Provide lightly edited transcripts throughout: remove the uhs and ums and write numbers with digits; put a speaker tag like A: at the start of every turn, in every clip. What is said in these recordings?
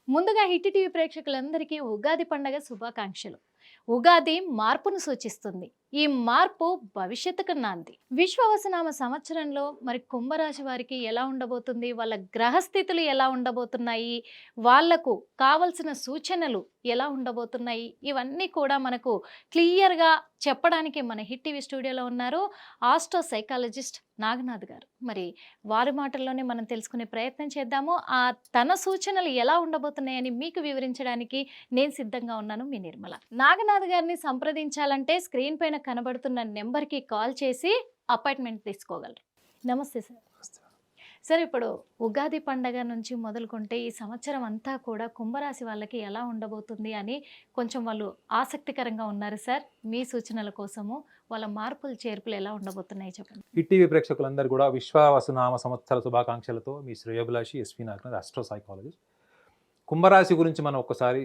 A: ముందుగా hit TV ప్రేక్షకులందరికీ ఉగాది పండగ శుభాకాంక్షలు. ఉగాది మార్పును సూచిస్తుంది. ఈ మార్పు భవిష్యత్తుకు నాంది. విశ్వవసనామ సంవత్సరంలో మరి కుంభరాశి వారికి ఎలా ఉండబోతుంది? వాళ్ళ గ్రహస్థితులు ఎలా ఉండబోతున్నాయి? వాళ్లకు కావలసిన సూచనలు ఎలా ఉండబోతున్నాయి? ఇవన్నీ కూడా మనకు క్లియర్‌గా చెప్పడానికి మన హిట్ టీవీ స్టూడియోలో ఉన్నారు ఆస్ట్రో సైకాలజిస్ట్ నాగనాథ్ గారు. మరి వారి మాటల్లోనే మనం తెలుసుకునే ప్రయత్నం చేద్దాము. తన సూచనలు ఎలా ఉండబోతున్నాయని మీకు వివరించడానికి నేను సిద్ధంగా ఉన్నాను, మీ నిర్మల. నాగనాథ్ గారిని సంప్రదించాలంటే స్క్రీన్ పైన కనబడుతున్న నెంబర్‌కి కాల్ చేసి అపాయింట్మెంట్ తీసుకోగలరు. నమస్తే సార్. సార్, ఇప్పుడు ఉగాది పండగ నుంచి మొదలుకుంటే ఈ సంవత్సరం అంతా కూడా కుంభరాశి వాళ్ళకి ఎలా ఉండబోతుంది అని కొంచెం వాళ్ళు ఆసక్తికరంగా ఉన్నారు సార్. మీ సూచనల కోసము వాళ్ళ మార్పులు చేర్పులు ఎలా ఉండబోతున్నాయి చెప్పండి.
B: హిట్ టీవీ ప్రేక్షకులందరూ కూడా విశ్వవసునామ సంవత్సర శుభాకాంక్షలతో మీ శ్రేయోభిలాషి ఎస్వి నాగనాథ్, ఆస్ట్రో సైకాలజిస్ట్. కుంభరాశి గురించి మనం ఒకసారి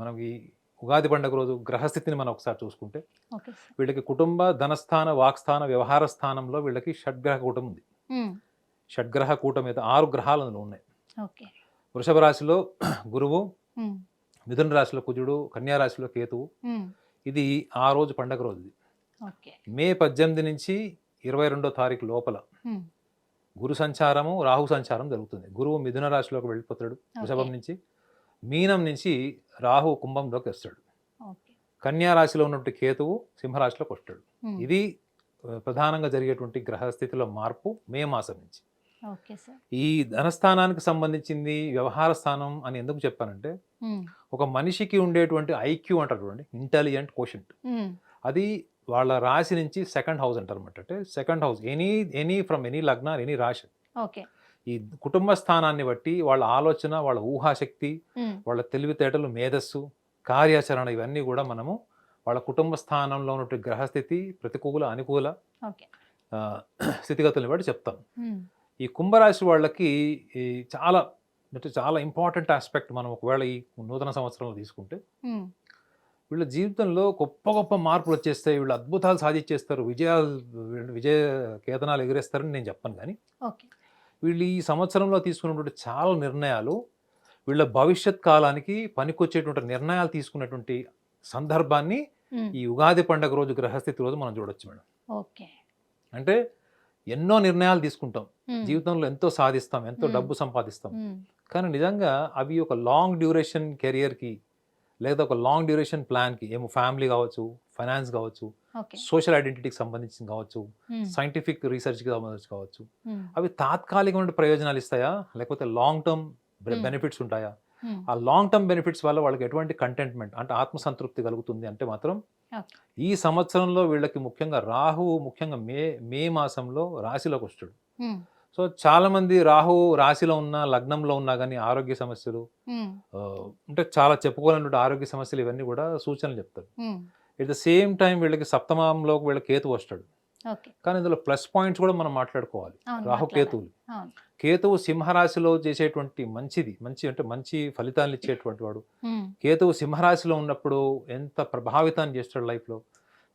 B: మనం ఈ ఉగాది పండుగ రోజు గ్రహస్థితిని మనం ఒకసారి చూసుకుంటే వీళ్ళకి కుటుంబ, ధనస్థాన, వాక్స్థాన, వ్యవహార స్థానంలో వీళ్ళకి షడ్గ్రహ కూటం ఉంది. షడ్గ్రహ కూటం మీద 6 గ్రహాలు అందులో ఉన్నాయి. వృషభ రాశిలో గురువు, మిథున రాశిలో కుజుడు, కన్యా రాశిలో కేతువు. ఇది ఆ రోజు పండగ రోజు. మే 18 నుంచి 22వ తారీఖు లోపల గురు సంచారము, రాహు సంచారం జరుగుతుంది. గురువు మిథున రాశిలోకి వెళ్ళిపోతాడు వృషభం నుంచి. మీనం నుంచి రాహు కుంభంలోకి వస్తాడు. కన్యా రాశిలో ఉన్నటువంటి కేతువు సింహరాశిలోకి వస్తాడు. ఇది ప్రధానంగా జరిగేటువంటి గ్రహస్థితిలో మార్పు మే మాసం నుంచి. ఈ ధనస్థానానికి సంబంధించింది వ్యవహార స్థానం అని ఎందుకు చెప్పానంటే, ఒక మనిషికి ఉండేటువంటి ఐక్యూ అంటారు చూడండి, ఇంటెలిజెంట్ కోషెంట్, అది వాళ్ళ రాశి నుంచి సెకండ్ హౌస్ అంటారు అనమాట. అంటే second house any from any లగ్న, ఎనీ రాశి. ఈ కుటుంబ స్థానాన్ని బట్టి వాళ్ళ ఆలోచన, వాళ్ళ ఊహాశక్తి, వాళ్ళ తెలివితేటలు, మేధస్సు, కార్యాచరణ, ఇవన్నీ కూడా మనము వాళ్ళ కుటుంబ స్థానంలో ఉన్నటువంటి గ్రహస్థితి, ప్రతికూల, అనుకూల స్థితిగతుల్ని బట్టి చెప్తాం. ఈ కుంభరాశి వాళ్ళకి చాలా చాలా ఇంపార్టెంట్ ఆస్పెక్ట్ మనం ఒకవేళ ఈ నూతన సంవత్సరంలో తీసుకుంటే, వీళ్ళ జీవితంలో గొప్ప గొప్ప మార్పులు వచ్చేస్తాయి, వీళ్ళు అద్భుతాలు సాధించేస్తారు, విజయ కేతనాలు ఎగిరేస్తారని నేను చెప్పను. కానీ వీళ్ళు ఈ సంవత్సరంలో తీసుకున్నటువంటి చాలా నిర్ణయాలు వీళ్ళ భవిష్యత్ కాలానికి పనికొచ్చేటువంటి నిర్ణయాలు తీసుకున్నటువంటి సందర్భాన్ని ఈ ఉగాది పండుగ రోజు, గ్రహస్థితి రోజు మనం చూడొచ్చు మేడం. అంటే ఎన్నో నిర్ణయాలు తీసుకుంటాం జీవితంలో, ఎంతో సాధిస్తాం, ఎంతో డబ్బు సంపాదిస్తాం. కానీ నిజంగా అవి ఒక లాంగ్ డ్యూరేషన్ కెరియర్కి, లేదా ఒక లాంగ్ డ్యూరేషన్ ప్లాన్కి, ఏమో ఫ్యామిలీ కావచ్చు, ఫైనాన్స్ కావచ్చు, సోషల్ ఐడెంటిటీకి సంబంధించి కావచ్చు, సైంటిఫిక్ రీసెర్చ్కి సంబంధించి కావచ్చు, అవి తాత్కాలికమైన ప్రయోజనాలు ఇస్తాయా, లేకపోతే లాంగ్ టర్మ్ బెనిఫిట్స్ ఉంటాయా? ఆ లాంగ్ టర్మ్ బెనిఫిట్స్ వల్ల వాళ్ళకి ఎటువంటి కంటెంట్మెంట్, అంటే ఆత్మసంతృప్తి కలుగుతుంది అంటే మాత్రం ఈ సంవత్సరంలో వీళ్ళకి ముఖ్యంగా రాహువు ముఖ్యంగా మే మాసంలో రాశిలోకి వస్తాడు. సో చాలా మంది రాహు రాశిలో ఉన్నా, లగ్నంలో ఉన్నా కానీ ఆరోగ్య సమస్యలు, అంటే చాలా చెప్పుకోవాలన్నటువంటి ఆరోగ్య సమస్యలు, ఇవన్నీ కూడా సూచనలు చెప్తారు. ఎట్ ద సేమ్ టైం వీళ్ళకి సప్తమంలోకి వీళ్ళ కేతు వస్తాడు. కానీ ఇందులో ప్లస్ పాయింట్స్ కూడా మనం మాట్లాడుకోవాలి. రాహుకేతువులు, కేతువు సింహరాశిలో చేసేటువంటి మంచి ఫలితాలను ఇచ్చేటువంటి వాడు. కేతువు సింహరాశిలో ఉన్నప్పుడు ఎంత ప్రభావితాన్ని చేస్తాడు లైఫ్లో,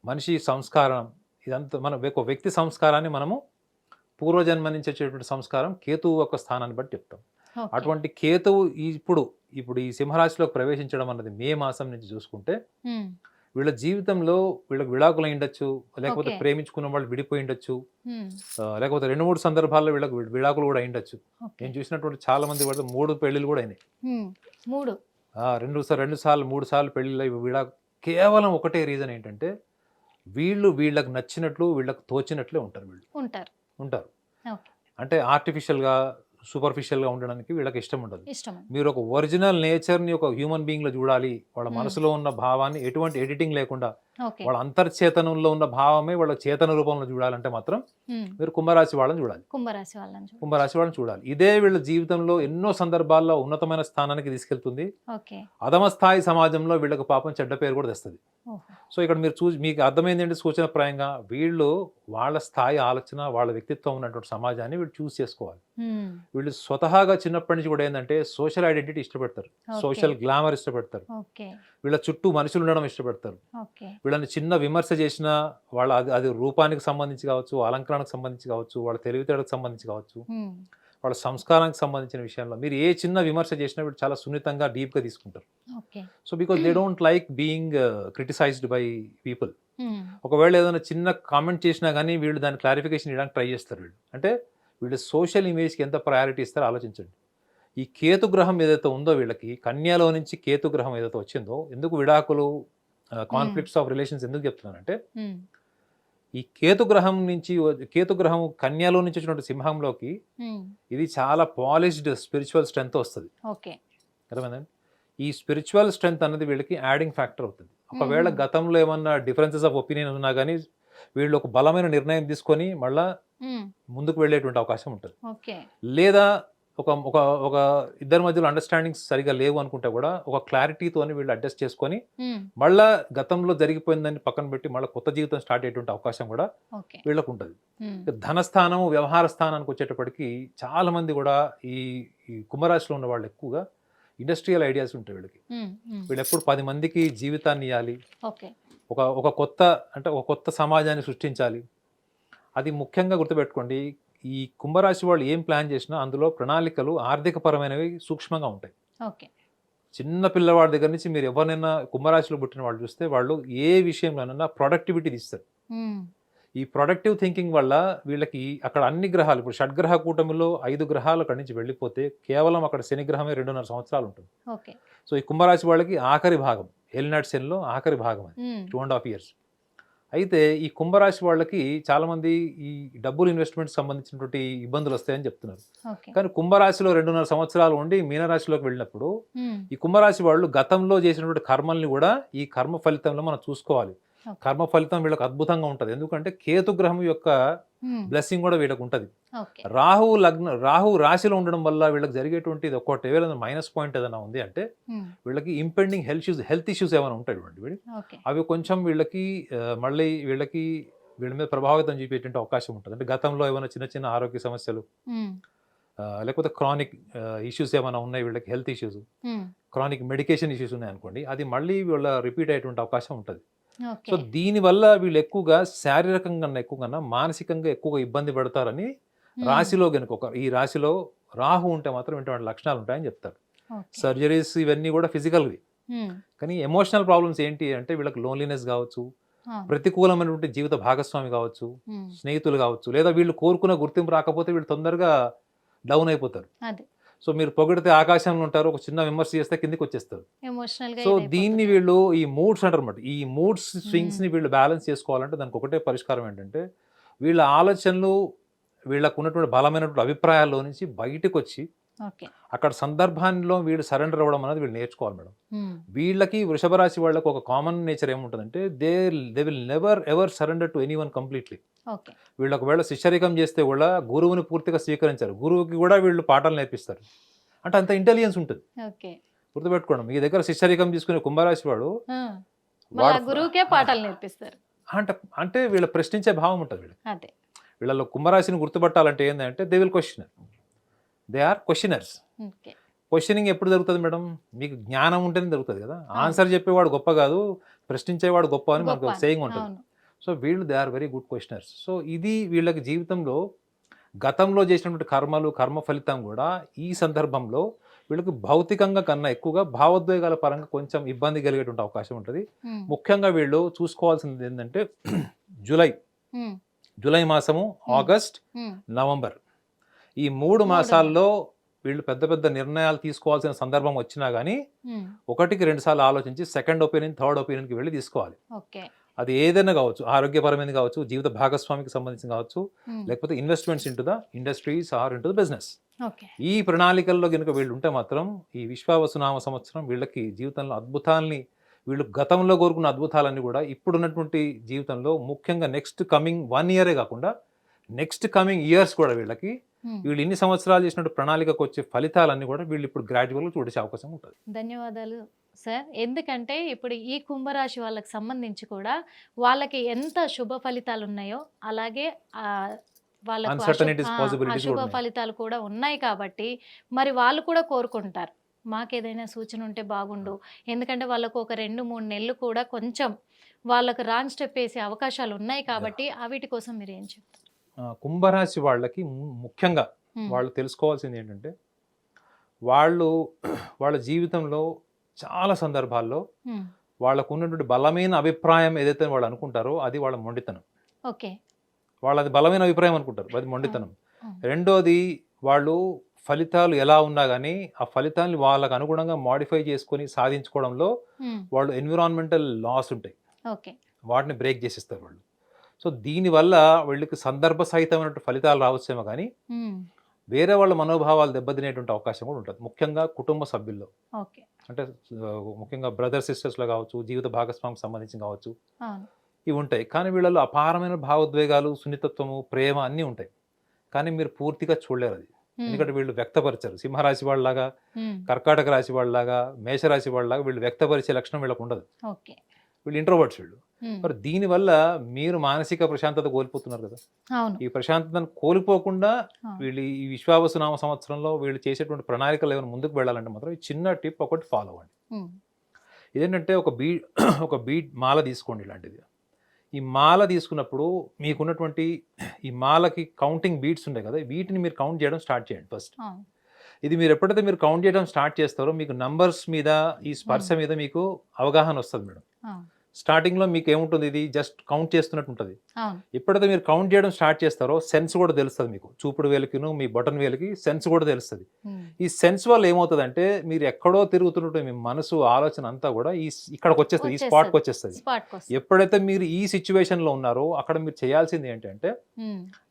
B: మనిషి సంస్కారం, ఇదంతా మన ఒక వ్యక్తి సంస్కారాన్ని మనము పూర్వజన్మ నుంచి వచ్చేటువంటి సంస్కారం కేతువు యొక్క స్థానాన్ని బట్టి చెప్తాం. అటువంటి కేతువు ఇప్పుడు ఈ సింహరాశిలోకి ప్రవేశించడం అన్నది మే మాసం నుంచి చూసుకుంటే, వీళ్ళ జీవితంలో వీళ్ళకి విడాకులు అయిండొచ్చు, లేకపోతే ప్రేమించుకున్న వాళ్ళు విడిపోయి ఉండొచ్చు, లేకపోతే 2-3 సందర్భాల్లో వీళ్ళకి విడాకులు కూడా అయిండొచ్చు. నేను చూసినటువంటి చాలా మంది వాళ్ళు 3 పెళ్లిళ్ళు కూడా అయినాయి. 2 సార్లు 3 సార్లు పెళ్లిళ్ళు విడాకు. కేవలం ఒకటే రీజన్ ఏంటంటే, వీళ్ళకి నచ్చినట్లు, వీళ్ళకి తోచినట్లే ఉంటారు. ఉంటారు అంటే ఆర్టిఫిషియల్గా, సూపర్ఫిషియల్గా ఉండడానికి వీళ్ళకి ఇష్టం ఉండదు. మీరు ఒక ఒరిజినల్ నేచర్ని ఒక హ్యూమన్ బీయింగ్లో చూడాలి, వాళ్ళ మనసులో ఉన్న భావాన్ని ఎటువంటి ఎడిటింగ్ లేకుండా, వాళ్ళ అంతర్చేతనంలో ఉన్న భావమే వాళ్ళ చేతన రూపంలో చూడాలంటే మాత్రం మీరు కుంభరాశి వాళ్ళని చూడాలి. ఇదే వీళ్ళ జీవితంలో ఎన్నో సందర్భాల్లో ఉన్నతమైన స్థానానికి తీసుకెళ్తుంది. అధమ స్థాయి సమాజంలో వీళ్ళకి పాపం చెడ్డ పేరు కూడా తెస్తుంది. సో ఇక్కడ మీరు మీకు అర్థమైందంటే సూచనప్రాయంగా వీళ్ళు వాళ్ళ స్థాయి ఆలోచన, వాళ్ళ వ్యక్తిత్వం ఉన్నటువంటి సమాజాన్ని వీళ్ళు చూస్ చేసుకోవాలి. వీళ్ళు స్వతహాగా చిన్నప్పటి నుంచి కూడా ఏంటంటే సోషల్ ఐడెంటిటీ ఇష్టపడతారు, సోషల్ గ్లామర్ ఇష్టపడతారు, వీళ్ళ చుట్టూ మనుషులు ఉండడం ఇష్టపడతారు. వీళ్ళని చిన్న విమర్శ చేసినా అది రూపానికి సంబంధించి కావచ్చు, అలంకరణకు సంబంధించి కావచ్చు, వాళ్ళ తెలివితేటకు సంబంధించి కావచ్చు, వాళ్ళ సంస్కారానికి సంబంధించిన విషయంలో మీరు ఏ చిన్న విమర్శ చేసినా వీళ్ళు చాలా సున్నితంగా డీప్గా తీసుకుంటారు.
A: Okay.
B: So because they don't like being criticised by people. ఒకవేళ ఏదైనా చిన్న కామెంట్ చేసినా కానీ వీళ్ళు దాని క్లారిఫికేషన్ ఇవ్వడానికి ట్రై చేస్తారు. వీళ్ళు వీళ్ళు సోషల్ ఇమేజ్కి ఎంత ప్రయారిటీ ఇస్తారో ఆలోచించండి. ఈ కేతు గ్రహం ఏదైతే ఉందో వీళ్ళకి కన్యలో నుంచి కేతు గ్రహం ఏదైతే వచ్చిందో, ఎందుకు విడాకులు కాన్ఫ్లిక్ట్స్ ఆఫ్ రిలేషన్స్ ఎందుకు చెప్తున్నానంటే, ఈ కేతు గ్రహం కన్యలో నుంచి వచ్చినటువంటి సింహంలోకి ఇది చాలా పాలిష్డ్ స్పిరిచువల్ స్ట్రెంగ్త్ వస్తుంది. అర్థమైందండి? ఈ స్పిరిచువల్ స్ట్రెంగ్త్ అనేది వీళ్ళకి యాడింగ్ ఫ్యాక్టర్ అవుతుంది. ఒకవేళ గతంలో ఏమన్నా డిఫరెన్సెస్ ఆఫ్ ఒపీనియన్ ఉన్నా కానీ వీళ్ళు ఒక బలమైన నిర్ణయం తీసుకొని మళ్ళా ముందుకు వెళ్ళేటువంటి అవకాశం ఉంటుంది. లేదా ఒక ఒక ఒక ఇద్దరి మధ్యలో అండర్స్టాండింగ్స్ సరిగా లేవు అనుకుంటే కూడా ఒక క్లారిటీతో వీళ్ళు అడ్జస్ట్ చేసుకొని మళ్ళా గతంలో జరిగిపోయిందని పక్కన పెట్టి మళ్ళీ కొత్త జీవితం స్టార్ట్ అయ్యేటువంటి అవకాశం కూడా వీళ్ళకు ఉంటుంది. ధనస్థానం, వ్యవహార స్థానానికి వచ్చేటప్పటికి చాలా మంది కూడా ఈ కుంభరాశిలో ఉన్న వాళ్ళు ఎక్కువగా ఇండస్ట్రియల్ ఐడియాస్ ఉంటాయి వీళ్ళకి. వీళ్ళు ఎప్పుడు 10 మందికి జీవితాన్ని ఇవ్వాలి, ఒక కొత్త సమాజాన్ని సృష్టించాలి. అది ముఖ్యంగా గుర్తుపెట్టుకోండి. ఈ కుంభరాశి వాళ్ళు ఏం ప్లాన్ చేసినా అందులో ప్రణాళికలు ఆర్థిక పరమైనవి సూక్ష్మంగా ఉంటాయి. చిన్న పిల్లవాడి దగ్గర నుంచి మీరు ఎవరినైనా కుంభరాశిలో పుట్టిన వాళ్ళు చూస్తే వాళ్ళు ఏ విషయంలోనైనా ప్రొడక్టివిటీ తీస్తారు. ఈ ప్రొడక్టివ్ థింకింగ్ వల్ల వీళ్ళకి అక్కడ అన్ని గ్రహాలు, ఇప్పుడు షడ్గ్రహ కూటమిలో 5 గ్రహాలు అక్కడి నుంచి వెళ్ళిపోతే కేవలం అక్కడ శని గ్రహమే 2.5 సంవత్సరాలు ఉంటుంది. సో ఈ కుంభరాశి వాళ్ళకి ఆఖరి భాగం, ఏలినాటి శనిలో ఆఖరి భాగం అది 2.5 years. అయితే ఈ కుంభరాశి వాళ్ళకి చాలా మంది ఈ డబ్బులు ఇన్వెస్ట్మెంట్ సంబంధించినటువంటి ఇబ్బందులు వస్తాయని చెప్తున్నారు. కానీ కుంభరాశిలో 2.5 సంవత్సరాలు ఉండి మీనరాశిలోకి వెళ్ళినప్పుడు ఈ కుంభరాశి వాళ్ళు గతంలో చేసినటువంటి కర్మల్ని కూడా ఈ కర్మ ఫలితంలో మనం చూసుకోవాలి. కర్మ ఫలితం వీళ్ళకి అద్భుతంగా ఉంటుంది. ఎందుకంటే కేతు గ్రహం యొక్క బ్లెస్సింగ్ కూడా వీళ్ళకి ఉంటుంది. రాహు రాశిలో ఉండడం వల్ల వీళ్ళకి జరిగేటువంటి ఒకటి ఏదైనా మైనస్ పాయింట్ ఏదైనా ఉంది అంటే వీళ్ళకి ఇంపెండింగ్ హెల్త్ ఇష్యూస్ ఏమైనా ఉంటాయి వీళ్ళు, అవి కొంచెం వీళ్ళకి మళ్ళీ వీళ్ళ మీద ప్రభావితం చూపేటువంటి అవకాశం ఉంటుంది. అంటే గతంలో ఏమైనా చిన్న చిన్న ఆరోగ్య సమస్యలు, లేకపోతే క్రానిక్ ఇష్యూస్ ఏమైనా ఉన్నాయి వీళ్ళకి, health issues, chronic medication issues ఉన్నాయి అనుకోండి, అది మళ్ళీ వీళ్ళ రిపీట్ అయ్యేటువంటి అవకాశం ఉంటుంది. సో దీనివల్ల వీళ్ళు ఎక్కువగా శారీరకంగా ఎక్కువగా మానసికంగా ఎక్కువగా ఇబ్బంది పడతారని రాశిలో కనుక ఈ రాశిలో రాహు ఉంటే మాత్రం ఇటువంటి లక్షణాలు ఉంటాయని చెప్తారు. సర్జరీస్ ఇవన్నీ కూడా ఫిజికల్వి, కానీ ఎమోషనల్ ప్రాబ్లమ్స్ ఏంటి అంటే వీళ్ళకి లోన్లీనెస్ కావచ్చు, ప్రతికూలమైనటువంటి జీవిత భాగస్వామి కావచ్చు, స్నేహితులు కావచ్చు, లేదా వీళ్ళు కోరుకున్న గుర్తింపు రాకపోతే వీళ్ళు తొందరగా డౌన్ అయిపోతారు. సో మీరు పొగిడితే ఆకాశంలో ఉంటారు, ఒక చిన్న విమర్శ చేస్తే కిందికి వచ్చేస్తారు. సో దీన్ని వీళ్ళు ఈ మూడ్స్ అంటారు అన్నమాట. ఈ మూడ్స్ స్వింగ్స్ ని వీళ్ళు బ్యాలెన్స్ చేసుకోవాలంటే దానికి ఒకటే పరిష్కారం ఏంటంటే వీళ్ళ ఆలోచనలు, వీళ్ళకు ఉన్నటువంటి బలమైనటువంటి అభిప్రాయాల్లో నుంచి బయటకు వచ్చి అక్కడ సందర్భాల్లో వీళ్ళు సరెండర్ అవ్వడం అనేది వీళ్ళు నేర్చుకోవాలి మేడం. వీళ్ళకి వృషభ రాశి వాళ్ళకి ఒక కామన్ నేచర్ ఏముంటుందంటే they will never ever surrender to anyone completely. వీళ్ళు ఒకవేళ శిష్యరికం చేస్తే కూడా గురువుని పూర్తిగా స్వీకరించారు, గురువుకి కూడా వీళ్ళు పాఠాలు నేర్పిస్తారు. అంటే అంత ఇంటెలిజెన్స్ ఉంటుంది. గుర్తుపెట్టుకోండి, మీ దగ్గర శిష్యరికం తీసుకునే కుంభరాశి వాడు
A: గురువుకే పాఠాలు నేర్పిస్తారు
B: అంటే వీళ్ళ ప్రశ్నించే భావం ఉంటుంది. వీళ్ళలో కుంభరాశిని గుర్తుపట్టాలంటే ఏంటంటే they will questioner, they are questioners. Questioning ఎప్పుడు జరుగుతుంది మేడం? మీకు జ్ఞానం ఉంటేనే జరుగుతుంది కదా. ఆన్సర్ చెప్పేవాడు గొప్ప కాదు, ప్రశ్నించేవాడు గొప్ప అని మనకు ఒక సేయింగ్ ఉంటుంది. సో వీళ్ళు they are very good questioners. So ఇది వీళ్ళకి జీవితంలో గతంలో చేసినటువంటి కర్మ ఫలితం కూడా ఈ సందర్భంలో వీళ్ళకి భౌతికంగా కన్నా ఎక్కువగా భావోద్వేగాల పరంగా కొంచెం ఇబ్బంది కలిగేటువంటి అవకాశం ఉంటుంది. ముఖ్యంగా వీళ్ళు చూసుకోవాల్సింది ఏంటంటే జూలై మాసము, ఆగస్ట్, నవంబర్ ఈ 3 మాసాల్లో వీళ్ళు పెద్ద పెద్ద నిర్ణయాలు తీసుకోవాల్సిన సందర్భం వచ్చినా కానీ 1-2 సార్లు ఆలోచించి సెకండ్ ఒపీనియన్, థర్డ్ ఒపీనియన్కి వెళ్ళి తీసుకోవాలి. అది ఏదైనా కావచ్చు, ఆరోగ్యపరమైనది కావచ్చు, జీవిత భాగస్వామికి సంబంధించి కావచ్చు, లేకపోతే investments into the industries or into the business. ఈ ప్రణాళికల్లో కనుక వీళ్ళు ఉంటే మాత్రం ఈ విశ్వావసునామ సంవత్సరం వీళ్ళకి జీవితంలో అద్భుతాల్ని, వీళ్ళు గతంలో కోరుకున్న అద్భుతాలన్నీ కూడా ఇప్పుడున్నటువంటి జీవితంలో ముఖ్యంగా నెక్స్ట్ కమింగ్ 1 year కాకుండా నెక్స్ట్ కమింగ్ ఇయర్స్ కూడా వీళ్ళకి వీళ్ళు ఇన్ని సంవత్సరాలు చేసినట్టు ప్రణాళికకు వచ్చే ఫలితాలన్నీ కూడా వీళ్ళు ఇప్పుడు గ్రాడ్యువల్గా చూసే అవకాశం ఉంటుంది.
A: ధన్యవాదాలు సార్. ఎందుకంటే ఇప్పుడు ఈ కుంభరాశి వాళ్ళకి సంబంధించి కూడా వాళ్ళకి ఎంత శుభ ఫలితాలు ఉన్నాయో అలాగే వాళ్ళకు అశుభ ఫలితాలు కూడా ఉన్నాయి కాబట్టి మరి వాళ్ళు కూడా కోరుకుంటారు మాకేదైనా సూచన ఉంటే బాగుండు. ఎందుకంటే వాళ్ళకు ఒక 2-3 నెలలు కూడా కొంచెం వాళ్ళకు రాంగ్ స్టెప్ వేసే అవకాశాలు ఉన్నాయి కాబట్టి వీటి కోసం మీరు ఏం చెప్తారు?
B: కుంభరాశి వాళ్ళకి ముఖ్యంగా వాళ్ళు తెలుసుకోవాల్సింది ఏంటంటే వాళ్ళు వాళ్ళ జీవితంలో చాలా సందర్భాల్లో వాళ్ళకు ఉన్నటువంటి బలమైన అభిప్రాయం ఏదైతే వాళ్ళు అనుకుంటారో అది వాళ్ళ మొండితనం.
A: ఓకే.
B: వాళ్ళది బలమైన అభిప్రాయం అనుకుంటారు, అది మొండితనం. రెండోది, వాళ్ళు ఫలితాలు ఎలా ఉన్నా కానీ ఆ ఫలితాన్ని వాళ్ళకు అనుగుణంగా మాడిఫై చేసుకొని సాధించుకోవడంలో వాళ్ళు ఎన్విరాన్మెంటల్ లాస్ ఉంటాయి,
A: ఓకే.
B: వాటిని బ్రేక్ చేసిస్తారు వాళ్ళు. సో దీనివల్ల వీళ్ళకి సందర్భ సహితమైన ఫలితాలు రావచ్చేమో కానీ వేరే వాళ్ళ మనోభావాలు దెబ్బతినేటువంటి అవకాశం కూడా ఉంటుంది, ముఖ్యంగా కుటుంబ సభ్యుల్లో.
A: ఓకే.
B: అంటే ముఖ్యంగా బ్రదర్ సిస్టర్స్లో కావచ్చు, జీవిత భాగస్వామికి సంబంధించి కావచ్చు, ఇవి ఉంటాయి. కానీ వీళ్ళలో అపారమైన భావోద్వేగాలు, సున్నితత్వము, ప్రేమ అన్నీ ఉంటాయి. కానీ మీరు పూర్తిగా చూడలేరు అది, ఎందుకంటే వీళ్ళు వ్యక్తపరిచారు. సింహరాశి వాళ్ళలాగా, కర్కాటక రాశి వాళ్ళలాగా, మేషరాశి వాళ్ళలాగా వీళ్ళు వ్యక్తపరిచే లక్షణం వీళ్ళకు ఉండదు. వీళ్ళు ఇంట్రోవర్ట్స్ వీళ్ళు. మరి దీనివల్ల మీరు మానసిక ప్రశాంతత కోల్పోతున్నారు కదా. ఈ ప్రశాంతతను కోల్పోకుండా వీళ్ళు ఈ విశ్వావసునామ సంవత్సరంలో వీళ్ళు చేసేటువంటి ప్రణాళికలు ఏమైనా ముందుకు వెళ్ళాలంటే మాత్రం ఈ చిన్న టిప్ ఒకటి ఫాలో అవ్వండి. ఇదేంటంటే ఒక బీడ్ మాల తీసుకోండి. ఇలాంటిది ఈ మాల తీసుకున్నప్పుడు మీకున్నటువంటి ఈ మాలకి కౌంటింగ్ బీట్స్ ఉంటాయి కదా, వీటిని మీరు కౌంట్ చేయడం స్టార్ట్ చేయండి ఫస్ట్. ఇది మీరు ఎప్పుడైతే మీరు కౌంట్ చేయడం స్టార్ట్ చేస్తారో మీకు నంబర్స్ మీద, ఈ స్పర్శ మీద మీకు అవగాహన వస్తుంది మేడం. స్టార్టింగ్ లో మీకు ఏముంటుంది, ఇది జస్ట్ కౌంట్ చేస్తున్నట్టు ఉంటుంది. ఎప్పుడైతే మీరు కౌంట్ చేయడం స్టార్ట్ చేస్తారో సెన్స్ కూడా తెలుస్తుంది మీకు. చూపుడు వేలికిను మీ బటన్ వేలికి సెన్స్ కూడా తెలుస్తుంది. ఈ సెన్స్ వల్ల ఏమవుతుంది అంటే మీరు ఎక్కడో తిరుగుతున్నట్టు మీ మనసు, ఆలోచన అంతా కూడా ఇక్కడికి వచ్చేస్తుంది, ఈ స్పాట్కి వచ్చేస్తుంది. ఎప్పుడైతే మీరు ఈ సిచ్యువేషన్ లో ఉన్నారో అక్కడ మీరు చేయాల్సింది ఏంటంటే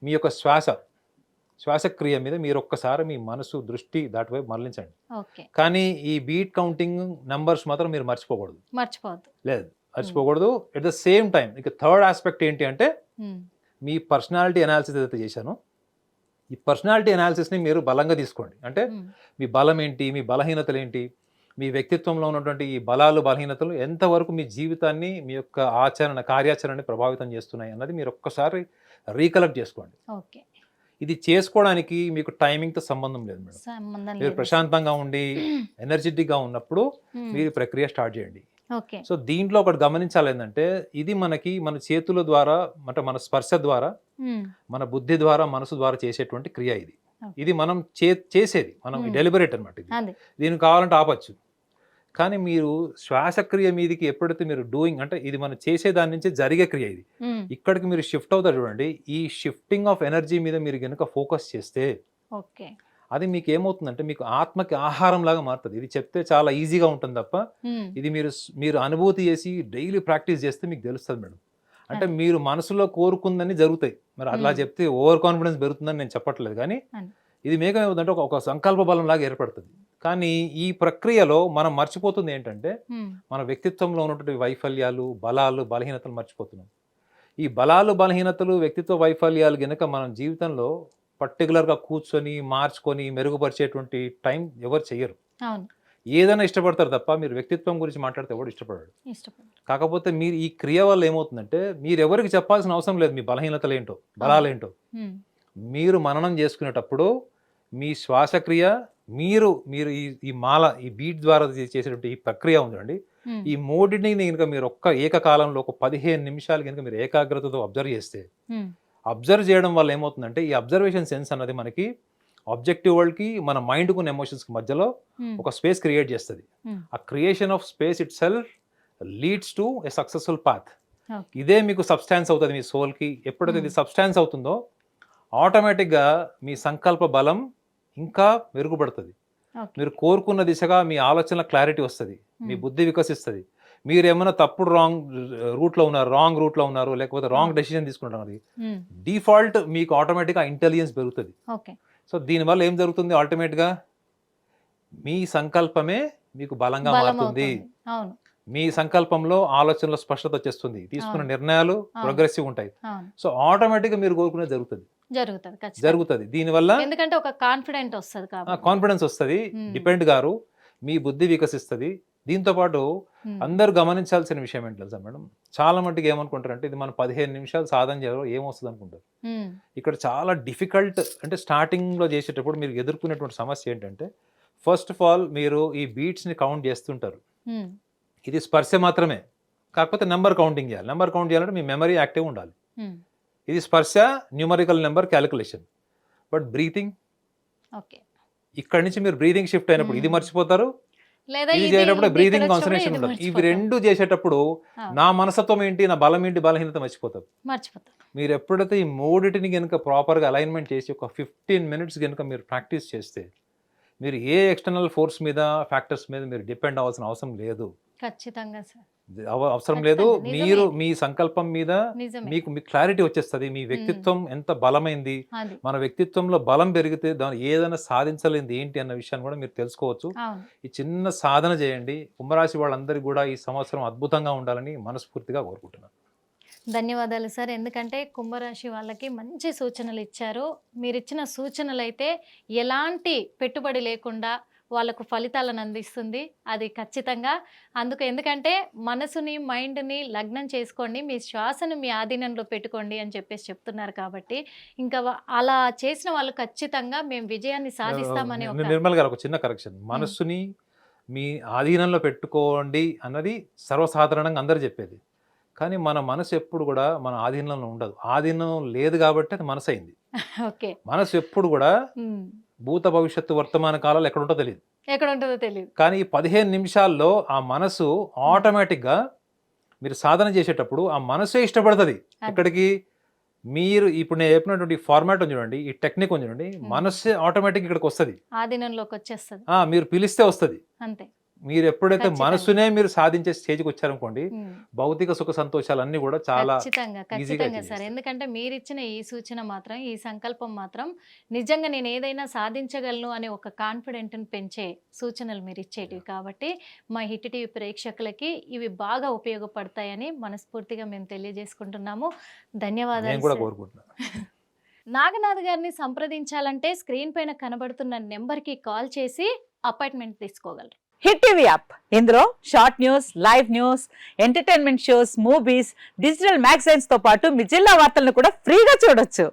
B: మీ యొక్క శ్వాసక్రియ మీద మీరు ఒక్కసారి మీ మనసు, దృష్టి దాటివైపు మరలించండి. కానీ ఈ బీట్ కౌంటింగ్ నంబర్స్ మాత్రం మీరు మర్చిపోకూడదు. మర్చిపోకూడదు. ఎట్ ద సేమ్ టైం ఇక థర్డ్ ఆస్పెక్ట్ ఏంటి అంటే మీ పర్సనాలిటీ అనాలిసిస్ ఏదైతే చేశానో ఈ పర్సనాలిటీ అనాలిసిస్ని మీరు బలంగా తీసుకోండి. అంటే మీ బలం ఏంటి, మీ బలహీనతలు ఏంటి, మీ వ్యక్తిత్వంలో ఉన్నటువంటి ఈ బలాలు, బలహీనతలు ఎంతవరకు మీ జీవితాన్ని, మీ యొక్క కార్యాచరణని ప్రభావితం చేస్తున్నాయి అన్నది మీరు ఒక్కసారి రీకలెక్ట్ చేసుకోండి. ఇది చేసుకోవడానికి మీకు టైమింగ్తో సంబంధం లేదు మేడం. మీరు ప్రశాంతంగా ఉండి ఎనర్జెటిక్గా ఉన్నప్పుడు మీరు ప్రక్రియ స్టార్ట్ చేయండి. సో దీంట్లో ఒకటి గమనించాలి ఏంటంటే ఇది మన చేతుల ద్వారా, అంటే మన స్పర్శ ద్వారా, మన బుద్ధి ద్వారా, మనసు ద్వారా చేసేటువంటి క్రియ. ఇది మనం చేసేది, మనం డెలిబరేట్ అనమాట. దీనికి కావాలంటే ఆపచ్చు. కానీ మీరు శ్వాసక్రియ మీదకి ఎప్పుడైతే మీరు డూయింగ్, అంటే ఇది మనం చేసే దాని నుంచి జరిగే క్రియ, ఇది ఇక్కడికి మీరు షిఫ్ట్ అవుతారు చూడండి. ఈ షిఫ్టింగ్ ఆఫ్ ఎనర్జీ మీద మీరు కనుక ఫోకస్ చేస్తే అది మీకు ఏమవుతుందంటే మీకు ఆత్మకి ఆహారం లాగా మారుతుంది. ఇది చెప్తే చాలా ఈజీగా ఉంటుంది తప్ప ఇది మీరు అనుభూతి చేసి డైలీ ప్రాక్టీస్ చేస్తే మీకు తెలుస్తుంది మేడం. అంటే మీరు మనసులో కోరుకుందని జరుగుతాయి. మరి అట్లా చెప్తే ఓవర్ కాన్ఫిడెన్స్ పెరుగుతుందని నేను చెప్పట్లేదు, కానీ ఇది మేఘమేమవుతుందంటే ఒక సంకల్ప బలం లాగా ఏర్పడుతుంది. కానీ ఈ ప్రక్రియలో మనం మర్చిపోతుంది ఏంటంటే మన వ్యక్తిత్వంలో ఉన్నటువంటి వైఫల్యాలు, బలాలు, బలహీనతలు మర్చిపోతున్నాం. ఈ బలాలు, బలహీనతలు, వ్యక్తిత్వ వైఫల్యాలు గనక మనం జీవితంలో పర్టికులర్గా కూర్చొని మార్చుకొని మెరుగుపరిచేటువంటి టైం ఎవరు చెయ్యరు. ఏదైనా ఇష్టపడతారు తప్ప మీరు వ్యక్తిత్వం గురించి మాట్లాడితే ఎవరు ఇష్టపడాడు. కాకపోతే మీరు ఈ క్రియ వల్ల ఏమవుతుందంటే మీరు ఎవరికి చెప్పాల్సిన అవసరం లేదు మీ బలహీనతలు ఏంటో, బలాలేంటో. మీరు మననం చేసుకునేటప్పుడు మీ శ్వాసక్రియ, మీరు ఈ మాల, ఈ బీట్ ద్వారా చేసేటువంటి ఈ ప్రక్రియ ఉందండి, ఈ మూడిని కనుక మీరు ఏకకాలంలో ఒక 15 నిమిషాలు కనుక మీరు ఏకాగ్రతతో అబ్జర్వ్ చేస్తే, అబ్జర్వ్ చేయడం వల్ల ఏమవుతుందంటే ఈ అబ్జర్వేషన్ సెన్స్ అన్నది మనకి ఆబ్జెక్టివ్ వరల్డ్కి, మన మైండ్కు, ఎమోషన్స్కి మధ్యలో ఒక స్పేస్ క్రియేట్ చేస్తుంది. ఆ creation of space it self leads to a successful path. ఇదే మీకు సబ్స్టాన్స్ అవుతుంది మీ సోల్కి. ఎప్పుడైతే ఇది సబ్స్టాన్స్ అవుతుందో ఆటోమేటిక్గా మీ సంకల్ప బలం ఇంకా మెరుగుపడుతుంది. మీరు కోరుకున్న దిశగా మీ ఆలోచనల క్లారిటీ వస్తుంది, మీ బుద్ధి వికసిస్తుంది. మీరు ఏమైనా తప్పుడు రాంగ్ రూట్లో ఉన్నారు, లేకపోతే రాంగ్ డెసిషన్ తీసుకుంటున్నారు, డిఫాల్ట్ మీకు ఆటోమేటిక్గా ఇంటెలిజెన్స్ పెరుగుతుంది. సో దీనివల్ల ఏం జరుగుతుంది, ఆల్టిమేట్గా మీ సంకల్పమే మీకు బలంగా మారుతుంది. మీ సంకల్పంలో ఆలోచనలో స్పష్టత వచ్చేస్తుంది, తీసుకున్న నిర్ణయాలు ప్రోగ్రెసివ్ ఉంటాయి. సో ఆటోమేటిక్గా మీరు కోరుకునేది జరుగుతుంది. దీనివల్ల
A: ఎందుకంటే ఒక
B: కాన్ఫిడెన్స్ వస్తుంది, డిపెండ్ గారు మీ బుద్ధి వికసిస్తుంది. దీంతో పాటు అందరు గమనించాల్సిన విషయం ఏంటి తెలుసా మేడం, చాలా మట్టుకు ఏమనుకుంటారంటే ఇది మనం 15 నిమిషాలు సాధన చేయడం ఏమొస్తుంది అనుకుంటారు. ఇక్కడ చాలా డిఫికల్ట్, అంటే స్టార్టింగ్లో చేసేటప్పుడు మీరు ఎదుర్కొనేటువంటి సమస్య ఏంటంటే, ఫస్ట్ ఆఫ్ ఆల్ మీరు ఈ బీట్స్ని కౌంట్ చేస్తుంటారు. ఇది స్పర్శ మాత్రమే, కాకపోతే నెంబర్ కౌంటింగ్ చేయాలి. నెంబర్ కౌంట్ చేయాలంటే మీ మెమరీ యాక్టివ్ ఉండాలి. ఇది స్పర్శ, numerical number calculation. But breathing,
A: okay.
B: ఇక్కడి నుంచి మీరు బ్రీదింగ్ షిఫ్ట్ అయినప్పుడు ఇది మర్చిపోతారు,
A: లేదా
B: ఇది
A: ఇది
B: చేసేటప్పుడు
A: ఇది
B: బ్రీదింగ్
A: ఇక్కడ
B: కాన్సన్ట్రేషన్
A: వచ్చినప్పుడు
B: ఉండదు.
A: ఇది
B: ఇవి రెండు చేసేటప్పుడు
A: అవును.
B: నా మనస్తత్వం ఏంటి, నా బలం ఏంటి, బలహీనత మర్చిపోతారు.
A: మర్చిపోతారు.
B: మీరు ఎప్పుడైతే ఈ మూడిటిని కనుక ప్రాపర్గా అలైన్మెంట్ చేసి ఒక 15 minutes కనుక మీరు ప్రాక్టీస్ చేస్తే మీరు ఏ ఎక్స్టర్నల్ ఫోర్స్ మీద, ఫ్యాక్టర్స్ మీద మీరు డిపెండ్ అవ్వాల్సిన అవసరం లేదు.
A: ఖచ్చితంగా సార్.
B: అవసరం లేదు.
A: ఖచ్చితంగా, నిజమే
B: మీరు
A: ఇది.
B: మీ సంకల్పం మీద
A: నిజమే.
B: మీకు క్లారిటీ వచ్చేస్తుంది. మీ వ్యక్తిత్వం ఎంత బలమైంది,
A: అది.
B: మన వ్యక్తిత్వంలో బలం పెరిగితే దాన్ని ఏదైనా సాధించలేనిది ఏంటి అన్న విషయాన్ని కూడా మీరు తెలుసుకోవచ్చు.
A: అవును.
B: ఈ చిన్న సాధన చేయండి. కుంభరాశి వాళ్ళందరికీ కూడా ఈ సంవత్సరం అద్భుతంగా ఉండాలని మనస్ఫూర్తిగా కోరుకుంటున్నాను.
A: ధన్యవాదాలు సార్. ఎందుకంటే కుంభరాశి వాళ్ళకి మంచి సూచనలు ఇచ్చారు. మీరిచ్చిన సూచనలు అయితే ఎలాంటి పెట్టుబడి లేకుండా వాళ్ళకు ఫలితాలను అందిస్తుంది. అది ఖచ్చితంగా ఎందుకంటే మనసుని, మైండ్ని లగ్నం చేసుకోండి, మీ శ్వాసను మీ ఆధీనంలో పెట్టుకోండి అని చెప్పేసి చెప్తున్నారు. కాబట్టి ఇంకా అలా చేసిన వాళ్ళు ఖచ్చితంగా మేము విజయాన్ని సాధిస్తామని ఒక
B: నిర్మల్ గారు ఒక చిన్న కరెక్షన్. మనస్సుని మీ ఆధీనంలో పెట్టుకోండి అన్నది సర్వసాధారణంగా అందరు చెప్పేది. కానీ మన మనసు ఎప్పుడు కూడా మన ఆధీనంలో ఉండదు. ఆధీనం లేదు కాబట్టి అది మనసు అయింది.
A: ఓకే.
B: మనసు ఎప్పుడు కూడా భూత భవిష్యత్తు వర్తమాన కాలాలు ఎక్కడ ఉంటుందో తెలియదు.
A: ఎక్కడ ఉంటుందో తెలియదు.
B: కానీ ఈ 15 నిమిషాల్లో ఆ మనసు ఆటోమేటిక్గా మీరు సాధన చేసేటప్పుడు ఆ మనసే ఇష్టపడుతుంది. ఎక్కడికి మీరు ఇప్పుడు నేను చెప్పినటువంటి ఫార్మాట్ ఉంది చూడండి, ఈ టెక్నిక్ ఉంది చూడండి, మనసే ఆటోమేటిక్ ఇక్కడికి వస్తుంది,
A: ఆధీనంలోకి వచ్చేస్తుంది.
B: మీరు పిలిస్తే వస్తుంది.
A: అంతే.
B: మీరు ఎప్పుడైతే
A: ఖచ్చితంగా.
B: మనసునే మీరు సాధించే స్టేజ్కి వచ్చారనుకోండి, భౌతిక సుఖ సంతోషాలన్నీ కూడా చాలా
A: ఖచ్చితంగా
B: ఈజీగా
A: సార్.
B: చేసేస్తారు.
A: ఎందుకంటే మీరిచ్చిన ఈ సూచన మాత్రం, ఈ సంకల్పం మాత్రం నిజంగా నేను ఏదైనా సాధించగలను అనే ఒక కాన్ఫిడెంట్ని పెంచే సూచనలు మీరు ఇచ్చేటివి. కాబట్టి మా హిట్ టీవీ ప్రేక్షకులకి ఇవి బాగా ఉపయోగపడతాయని మనస్ఫూర్తిగా మేము తెలియజేసుకుంటున్నాము.
B: నేను
A: ధన్యవాదాలు
B: కూడా
A: సార్.
B: కోరుకుంటున్నాను.
A: నాగనాథ్ గారిని సంప్రదించాలంటే స్క్రీన్ పైన కనబడుతున్న నెంబర్కి కాల్ చేసి అపాయింట్మెంట్ తీసుకోగలరు.
C: హిట్ టీవీ యాప్, ఇందులో short news, live news, entertainment shows, movies, digital magazines తో పాటు మీ జిల్లా వార్తలను కూడా ఫ్రీగా చూడొచ్చు.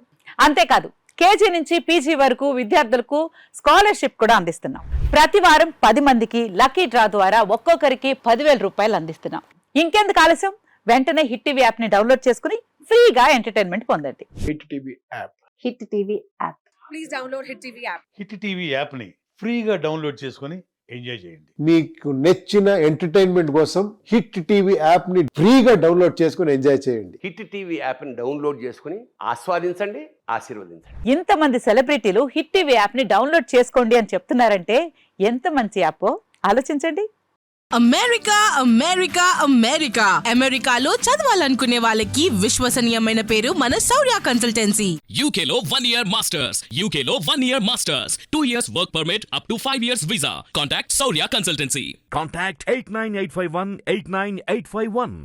C: అంతేకాదు కేజీ నుంచి పీజీ వరకు విద్యార్థులకు స్కాలర్షిప్ కూడా అందిస్తున్నాం. ప్రతి వారం 10 మందికి లక్కీ డ్రా ద్వారా ఒక్కొక్కరికి 10,000 రూపాయలు అందిస్తున్నాం. ఇంకెందుకు ఆలస్యం, వెంటనే హిట్ టీవీ యాప్ ని డౌన్లోడ్ చేసుకుని ఫ్రీగా ఎంటర్టైన్మెంట్ పొందండి.
D: Hit TV app.
C: Hit TV app.
E: Please download Hit TV app.
F: Hit TV యాప్ని ఫ్రీగా డౌన్లోడ్ చేసుకొని ఎంజాయ్ చేయండి.
D: మీకు నచ్చిన ఎంటర్టైన్మెంట్ కోసం హిట్ టీవీ యాప్ ని ఫ్రీగా డౌన్లోడ్ చేసుకుని ఎంజాయ్ చేయండి.
G: హిట్ టీవీ యాప్ని డౌన్లోడ్ చేసుకుని ఆస్వాదించండి, ఆశీర్వదించండి.
C: ఇంతమంది సెలబ్రిటీలు హిట్ టీవీ యాప్ ని డౌన్లోడ్ చేసుకోండి అని చెప్తున్నారంటే ఎంత మంచి యాప్ ఆలోచించండి.
E: అమెరికా అమెరికా అమెరికా అమెరికాలో చదవాలనుకునే వాళ్ళకి విశ్వసనీయమైన పేరు మన శౌర్య consultancy.
H: UK Law 1 Year Masters. UK Law 1 Year Masters. 2 years work permit up to 5 years visa. Contact Saurya Consultancy.
I: Contact 89851 89851.